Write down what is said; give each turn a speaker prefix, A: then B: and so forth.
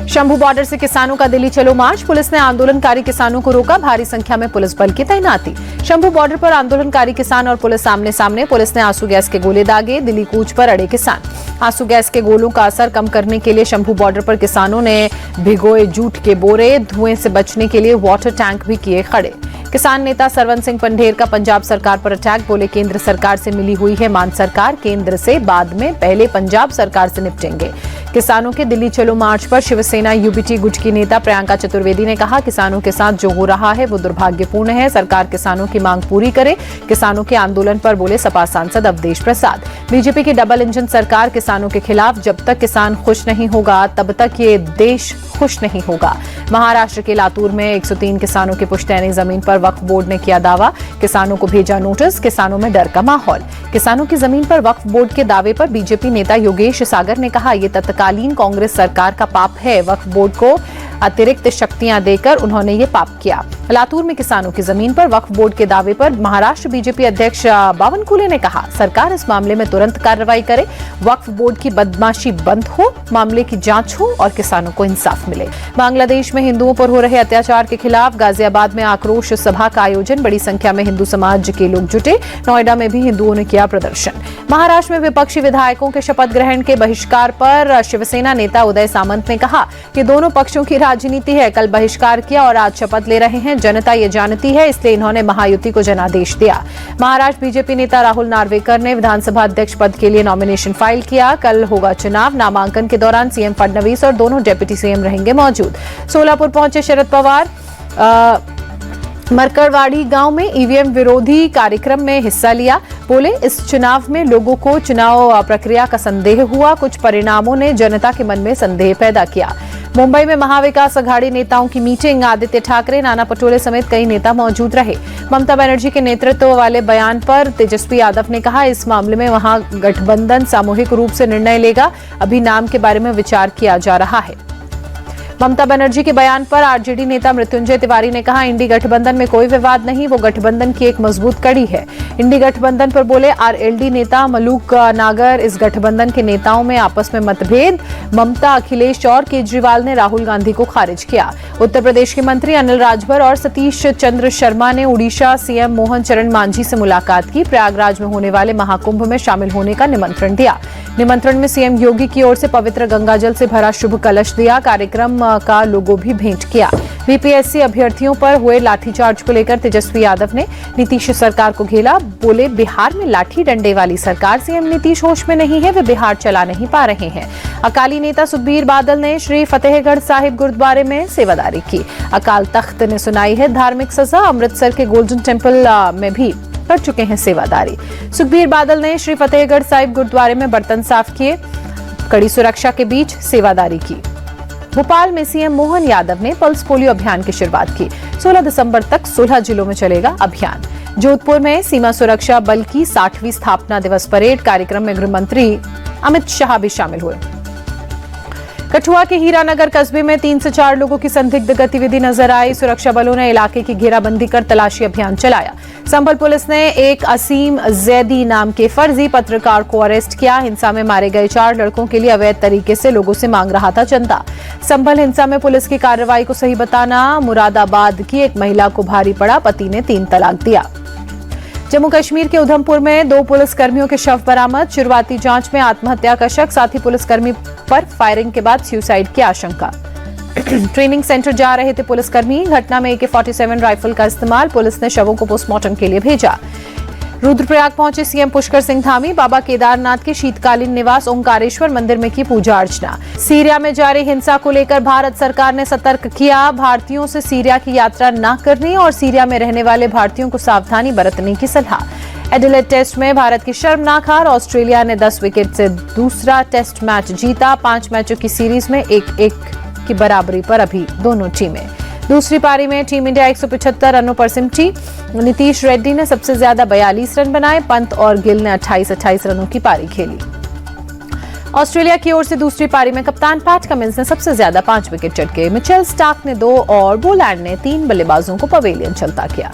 A: Shambhu border से किसानों का दिल्ली चलो मार्च, पुलिस ने आंदोलनकारी किसानों को रोका, भारी संख्या में पुलिस बल की तैनाती। शंभू बॉर्डर पर आंदोलनकारी किसान और पुलिस आमने सामने, पुलिस ने आंसू गैस के गोले दागे, दिल्ली कूच पर अड़े किसान। आंसू गैस के गोलों का असर कम करने के लिए शंभू बॉर्डर पर किसानों ने भिगोए जूट के बोरे, धुएं से बचने के लिए वाटर टैंक भी किए खड़े। किसान नेता सरवन सिंह पंढेर का पंजाब सरकार पर अटैक, बोले केंद्र सरकार से मिली हुई है मान सरकार, केंद्र से बाद में, पहले पंजाब सरकार से निपटेंगे। किसानों के दिल्ली चलो मार्च पर शिवसेना यूबीटी गुट की नेता प्रियंका चतुर्वेदी ने कहा, किसानों के साथ जो हो रहा है वो दुर्भाग्यपूर्ण है, सरकार किसानों की मांग पूरी करे। किसानों के आंदोलन पर बोले सपा सांसद अवधेश प्रसाद। बीजेपी की डबल इंजन सरकार किसानों के खिलाफ, जब तक किसान खुश नहीं होगा तब तक ये देश खुश नहीं होगा। महाराष्ट्र के लातूर में 103 किसानों की पुश्तैनी जमीन पर वक्फ बोर्ड ने किया दावा, किसानों को भेजा नोटिस, किसानों में डर का माहौल। किसानों की जमीन पर वक्फ बोर्ड के दावे पर बीजेपी नेता योगेश सागर ने कहा, ये तत्कालीन कांग्रेस सरकार का पाप है, वक्फ बोर्ड को अतिरिक्त शक्तियां देकर उन्होंने ये पाप किया। लातूर में किसानों की जमीन पर वक्फ बोर्ड के दावे पर महाराष्ट्र बीजेपी अध्यक्ष बावनकुले ने कहा, सरकार इस मामले में तुरंत कार्रवाई करे, वक्फ बोर्ड की बदमाशी बंद हो, मामले की जांच हो और किसानों को इंसाफ मिले। बांग्लादेश में हिंदुओं पर हो रहे अत्याचार के खिलाफ गाजियाबाद में आक्रोश सभा का आयोजन, बड़ी संख्या में हिंदू समाज के लोग जुटे, नोएडा में भी हिंदुओं ने किया प्रदर्शन। महाराष्ट्र में विपक्षी विधायकों के शपथ ग्रहण के बहिष्कार पर शिवसेना नेता उदय सामंत ने कहा कि दोनों पक्षों की राजनीति है, कल बहिष्कार किया और आज शपथ ले रहे हैं, जनता ये जानती है, इसलिए इन्होंने महायुति को जनादेश दिया। महाराष्ट्र बीजेपी नेता राहुल नार्वेकर ने विधानसभा अध्यक्ष पद के लिए नॉमिनेशन फाइल किया, कल होगा चुनाव। नामांकन के दौरान सीएम फडणवीस और दोनों डिप्टी सीएम रहेंगे मौजूद। सोलापुर पहुंचे शरद पवार, मरकरवाड़ी गांव में ईवीएम विरोधी कार्यक्रम में हिस्सा लिया, बोले इस चुनाव में लोगों को चुनाव प्रक्रिया का संदेह हुआ, कुछ परिणामों ने जनता के मन में संदेह पैदा किया। मुंबई में महाविकास अघाड़ी नेताओं की मीटिंग, आदित्य ठाकरे, नाना पटोले समेत कई नेता मौजूद रहे। ममता बनर्जी के नेतृत्व वाले बयान पर तेजस्वी यादव ने कहा, इस मामले में वहां गठबंधन सामूहिक रूप से निर्णय लेगा, अभी नाम के बारे में विचार किया जा रहा है। ममता बनर्जी के बयान पर आरजेडी नेता मृत्युंजय तिवारी ने कहा, इंडी गठबंधन में कोई विवाद नहीं, वो गठबंधन की एक मजबूत कड़ी है। इंडी गठबंधन पर बोले आरएलडी नेता मलूक नागर, इस गठबंधन के नेताओं में आपस में मतभेद, ममता, अखिलेश और केजरीवाल ने राहुल गांधी को खारिज किया। उत्तर प्रदेश के मंत्री अनिल राजभर और सतीश चंद्र शर्मा ने उड़ीसा सीएम मोहन चरण मांझी से मुलाकात की, प्रयागराज में होने वाले महाकुंभ में शामिल होने का निमंत्रण दिया। निमंत्रण में सीएम योगी की ओर से पवित्र गंगाजल से भरा शुभ कलश दिया, कार्यक्रम का लोगो भी भेंट किया। बीपीएससी अभ्यर्थियों पर हुए लाठीचार्ज को लेकर तेजस्वी यादव ने नीतीश सरकार को घेरा, बोले बिहार में लाठी डंडे वाली सरकार, सीएम नीतीश होश में नहीं है, वे बिहार चला नहीं पा रहे हैं। अकाली नेता सुखबीर बादल ने श्री फतेहगढ़ साहिब गुरुद्वारे में सेवादारी की। अकाल तख्त ने सुनाई है धार्मिक सजा, अमृतसर के गोल्डन टेम्पल में भी कर चुके हैं सेवादारी। सुखबीर बादल ने श्री फतेहगढ़ साहिब गुरुद्वारे में बर्तन साफ किए, कड़ी सुरक्षा के बीच सेवादारी की। भोपाल में सीएम मोहन यादव ने पल्स पोलियो अभियान की शुरुआत की, 16 दिसंबर तक 16 जिलों में चलेगा अभियान। जोधपुर में सीमा सुरक्षा बल की 60वीं स्थापना दिवस परेड, कार्यक्रम में गृह मंत्री अमित शाह भी शामिल हुए। कठुआ के हीरानगर कस्बे में 3 से 4 लोगों की संदिग्ध गतिविधि नजर आई, सुरक्षा बलों ने इलाके की घेराबंदी कर तलाशी अभियान चलाया। संभल पुलिस ने एक असीम जैदी नाम के फर्जी पत्रकार को अरेस्ट किया, हिंसा में मारे गए 4 लड़कों के लिए अवैध तरीके से लोगों से मांग रहा था चंदा। संभल हिंसा में पुलिस की कार्रवाई को सही बताना, मुरादाबाद की एक महिला को भारी पड़ा, पति ने 3 तलाक दिया। जम्मू कश्मीर के उधमपुर में 2 पुलिसकर्मियों के शव बरामद, शुरुआती जांच में आत्महत्या का शक, साथ ही पुलिसकर्मी पर फायरिंग के बाद सुसाइड की आशंका। ट्रेनिंग सेंटर जा रहे थे पुलिसकर्मी, घटना में AK-47 राइफल का इस्तेमाल, पुलिस ने शवों को पोस्टमार्टम के लिए भेजा। रुद्रप्रयाग पहुंचे सीएम पुष्कर सिंह धामी, बाबा केदारनाथ के शीतकालीन निवास ओंकारेश्वर मंदिर में की पूजा अर्चना। सीरिया में जारी हिंसा को लेकर भारत सरकार ने सतर्क किया, भारतीयों से सीरिया की यात्रा न करने और सीरिया में रहने वाले भारतीयों को सावधानी बरतने की सलाह। एडिलेड टेस्ट में भारत की शर्मनाक हार, ऑस्ट्रेलिया ने 10 विकेट से दूसरा टेस्ट मैच जीता, 5 मैचों की सीरीज में 1-1 की बराबरी पर अभी दोनों टीमें। दूसरी पारी में टीम इंडिया 175 रनों पर सिमटी, नीतीश रेड्डी ने सबसे ज्यादा 42 रन बनाए, पंत और गिल ने 28-28 रनों की पारी खेली। ऑस्ट्रेलिया की ओर से दूसरी पारी में कप्तान पैट कमिंस ने सबसे ज्यादा 5 विकेट चटके, मिचेल स्टार्क ने 2 और बोलैंड ने 3 बल्लेबाजों को पवेलियन चलता किया।